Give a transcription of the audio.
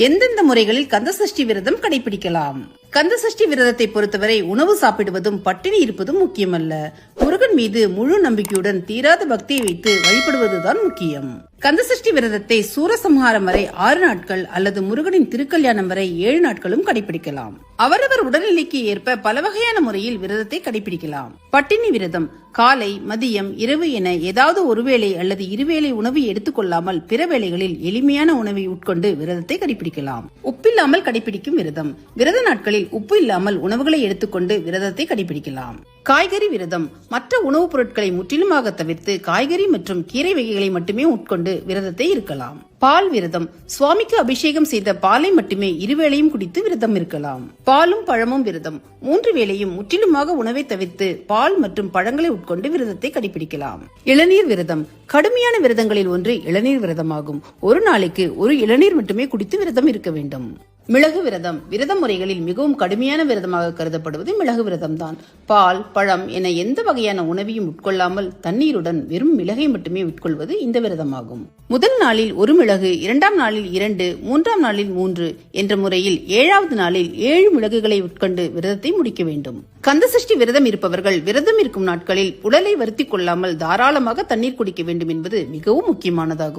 எந்தெந்த முறைகளில் கந்தசஷ்டி விரதம் கடைபிடிக்கலாம்? கந்தசஷ்டி விரதத்தை பொறுத்தவரை உணவு சாப்பிடுவதும் பட்டினி இருப்பதும் முக்கியமல்ல. முருகன் மீது முழு நம்பிக்கையுடன் தீராத பக்தியை வைத்து வழிபடுவதுதான் முக்கியம். கந்தசஷ்டி விரதத்தை சூரசம்ஹாரம் வரை 6 நாட்கள் அல்லது முருகனின் திருக்கல்யாணம் வரை 7 நாட்களும் கடைபிடிக்கலாம். அவரவர் உடல்நிலைக்கு ஏற்ப பல வகையான முறையில் விரதத்தை கடைபிடிக்கலாம். பட்டினி விரதம் காலை, மதியம், இரவு என ஏதாவது ஒருவேளை அல்லது இருவேளை உணவு எடுத்துக்கொள்ளாமல் பிற வேளைகளில் எளிமையான உணவை உட்கொண்டு விரதத்தை கடைபிடிக்கலாம். உப்பில்லாமல் கடைபிடிக்கும் விரதம் விரத நாட்களில் உப்பு இல்லாமல் உணவுகளை எடுத்துக்கொண்டு விரதத்தை கடைபிடிக்கலாம். காய்கறி விரதம் மற்ற உணவுப் பொருட்களை முற்றிலுமாக தவிர்த்து காய்கறி மற்றும் கீரை வகைகளை மட்டுமே உட்கொண்டு விரதத்தை இருக்கலாம். பால் விரதம் சுவாமிக்கு அபிஷேகம் செய்த பாலை மட்டுமே இருவேளையும் குடித்து விரதம் இருக்கலாம். பாலும் பழமும் விரதம் 3 வேளையும் முற்றிலுமாக உணவை தவிர்த்து பால் மற்றும் பழங்களை உட்கொண்டு விரதத்தை கடைபிடிக்கலாம். இளநீர் விரதம் கடுமையான விரதங்களில் ஒன்று இளநீர் விரதமாகும். ஒரு நாளைக்கு ஒரு இளநீர் மட்டுமே குடித்து விரதம் இருக்க வேண்டும். மிளகு விரதம் விரத முறைகளில் மிகவும் கடுமையான விரதமாக கருதப்படுவது மிளகு விரதம் தான். பால், பழம் என எந்த வகையான உணவையும் உட்கொள்ளாமல் தண்ணீருடன் வெறும் மிளகை மட்டுமே உட்கொள்வது இந்த விரதமாகும். முதல் நாளில் 1 மிளகு, 2ஆம் நாளில் 2, 3ஆம் நாளில் 3 என்ற முறையில் 7வது நாளில் 7 மிளகுகளை உட்கொண்டு விரதத்தை முடிக்க வேண்டும். கந்தசஷ்டி விரதம் இருப்பவர்கள் விரதம் இருக்கும் நாட்களில் உடலை வருத்திக் கொள்ளாமல் தாராளமாக தண்ணீர் குடிக்க வேண்டும் என்பது மிகவும் முக்கியமானதாகும்.